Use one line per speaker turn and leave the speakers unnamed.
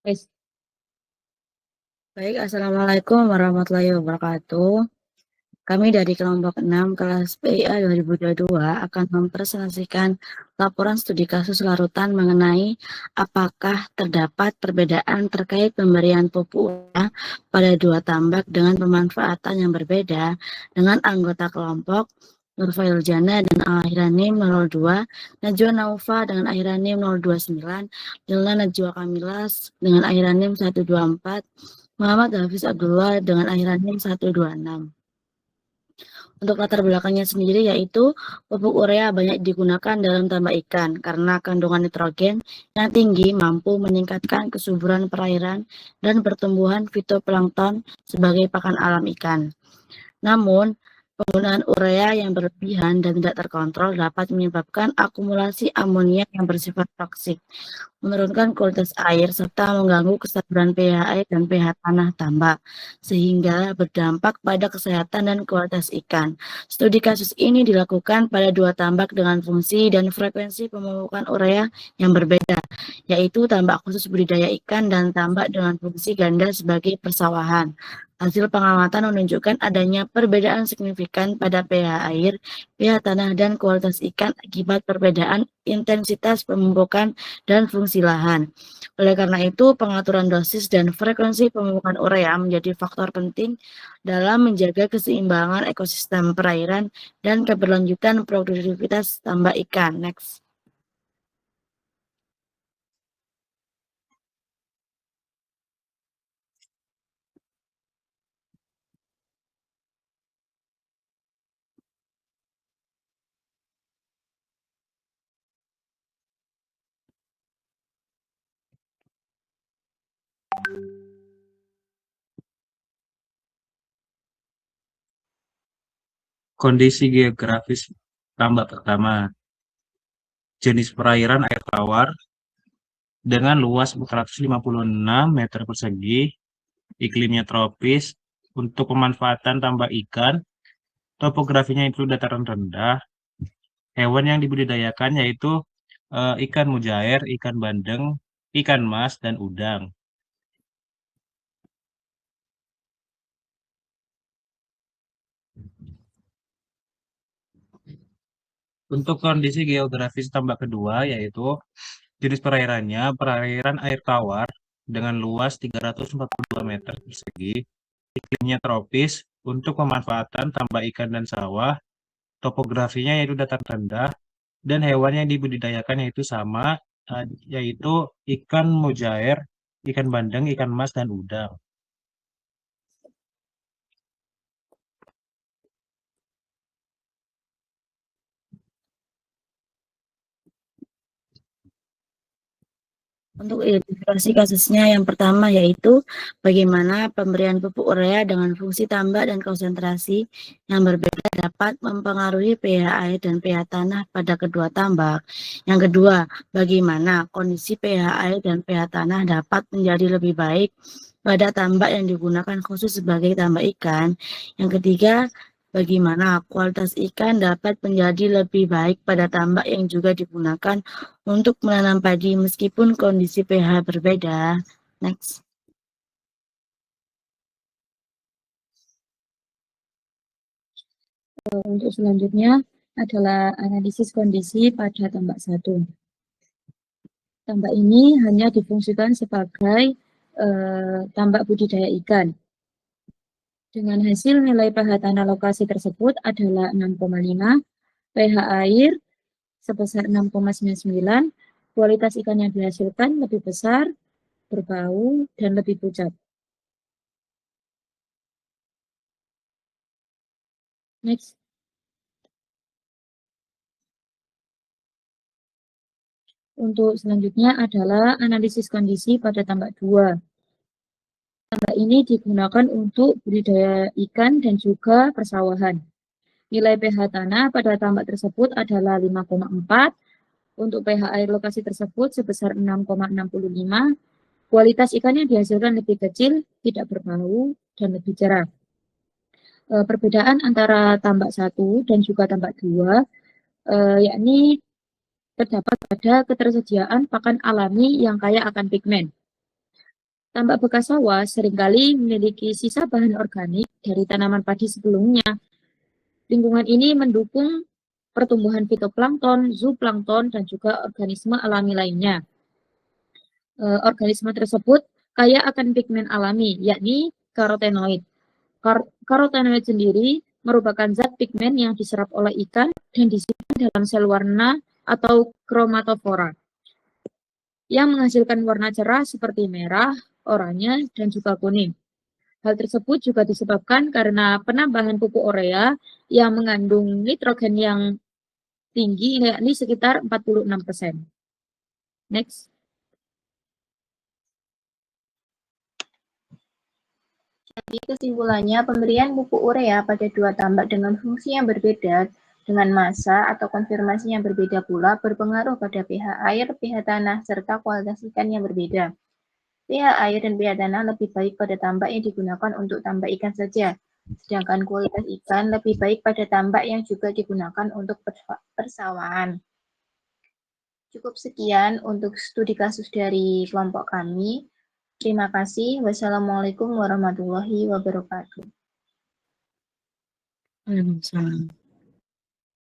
Wes. Baik, Assalamualaikum warahmatullahi wabarakatuh. Kami dari kelompok 6 kelas PIA 2022 akan mempresentasikan laporan studi kasus larutan mengenai apakah terdapat perbedaan terkait pemberian pupuk urea pada dua tambak dengan pemanfaatan yang berbeda dengan anggota kelompok Nurfail Jana dan Akhiranim 02, Najwa Naufa dengan Akhiranim 029, Lilna Najwa Kamilas dengan Akhiranim 124, Muhammad Hafiz Abdullah dengan Akhiranim 126. Untuk latar belakangnya sendiri yaitu pupuk urea banyak digunakan dalam tambak ikan karena kandungan nitrogen yang tinggi mampu meningkatkan kesuburan perairan dan pertumbuhan fitoplankton sebagai pakan alam ikan. Namun, penggunaan urea yang berlebihan dan tidak terkontrol dapat menyebabkan akumulasi amonia yang bersifat toksik, menurunkan kualitas air, serta mengganggu kestabilan pH air dan pH tanah tambak, sehingga berdampak pada kesehatan dan kualitas ikan. Studi kasus ini dilakukan pada dua tambak dengan fungsi dan frekuensi pemupukan urea yang berbeda, yaitu tambak khusus budidaya ikan dan tambak dengan fungsi ganda sebagai persawahan. Hasil pengamatan menunjukkan adanya perbedaan signifikan pada pH air, pH tanah, dan kualitas ikan akibat perbedaan intensitas pemupukan dan fungsi lahan. Oleh karena itu, pengaturan dosis dan frekuensi pemupukan urea menjadi faktor penting dalam menjaga keseimbangan ekosistem perairan dan keberlanjutan produktivitas tambak ikan. Next.
Kondisi geografis tambak pertama, jenis perairan air tawar dengan luas 456 meter persegi, iklimnya tropis, untuk pemanfaatan tambak ikan, topografinya itu dataran rendah, hewan yang dibudidayakan yaitu ikan mujair, ikan bandeng, ikan mas, dan udang. Untuk kondisi geografis tambak kedua yaitu jenis perairannya perairan air tawar dengan luas 342 meter persegi, iklimnya tropis, untuk pemanfaatan tambak ikan dan sawah, topografinya yaitu dataran rendah, dan hewan yang dibudidayakan yaitu sama, yaitu ikan mujair, ikan bandeng, ikan mas, dan udang.
Untuk identifikasi kasusnya yang pertama yaitu bagaimana pemberian pupuk urea dengan fungsi tambak dan konsentrasi yang berbeda dapat mempengaruhi pH air dan pH tanah pada kedua tambak. Yang kedua, bagaimana kondisi pH air dan pH tanah dapat menjadi lebih baik pada tambak yang digunakan khusus sebagai tambak ikan. Yang ketiga, bagaimana kualitas ikan dapat menjadi lebih baik pada tambak yang juga digunakan untuk menanam padi meskipun kondisi pH berbeda. Next. Untuk selanjutnya adalah analisis kondisi pada tambak 1. Tambak ini hanya difungsikan sebagai tambak budidaya ikan. Dengan hasil nilai pH tanah lokasi tersebut adalah 6,5, pH air sebesar 6,99, kualitas ikan yang dihasilkan lebih besar, berbau, dan lebih pucat. Next. Untuk selanjutnya adalah analisis kondisi pada tambak 2. Tambak ini digunakan untuk budidaya ikan dan juga persawahan. Nilai pH tanah pada tambak tersebut adalah 5,4, untuk pH air lokasi tersebut sebesar 6,65, kualitas ikan yang dihasilkan lebih kecil, tidak berbau, dan lebih cerah. Perbedaan antara tambak 1 dan juga tambak 2, yakni
terdapat pada ketersediaan pakan alami yang kaya akan pigmen. Tambak bekas sawah seringkali memiliki sisa bahan organik dari tanaman padi sebelumnya. Lingkungan ini mendukung pertumbuhan fitoplankton, zooplankton, dan juga organisme alami lainnya. Organisme tersebut kaya akan pigmen alami, yakni karotenoid. Karotenoid sendiri merupakan zat pigmen yang diserap oleh ikan dan disimpan dalam sel warna atau kromatofora yang menghasilkan warna cerah seperti merah, oranye, dan juga kuning. Hal tersebut juga disebabkan karena penambahan pupuk urea yang mengandung nitrogen yang tinggi, yakni sekitar 46%. Next.
Jadi kesimpulannya, pemberian pupuk urea pada dua tambak dengan fungsi yang berbeda, dengan massa atau konfirmasi yang berbeda pula, berpengaruh pada pH air, pH tanah, serta kualitas ikan yang berbeda. pH air dan pH tanah lebih baik pada tambak yang digunakan untuk tambak ikan saja, sedangkan kualitas ikan lebih baik pada tambak yang juga digunakan untuk persawahan. Cukup sekian untuk studi kasus dari kelompok kami. Terima kasih. Wassalamualaikum warahmatullahi wabarakatuh.
Waalaikumsalam.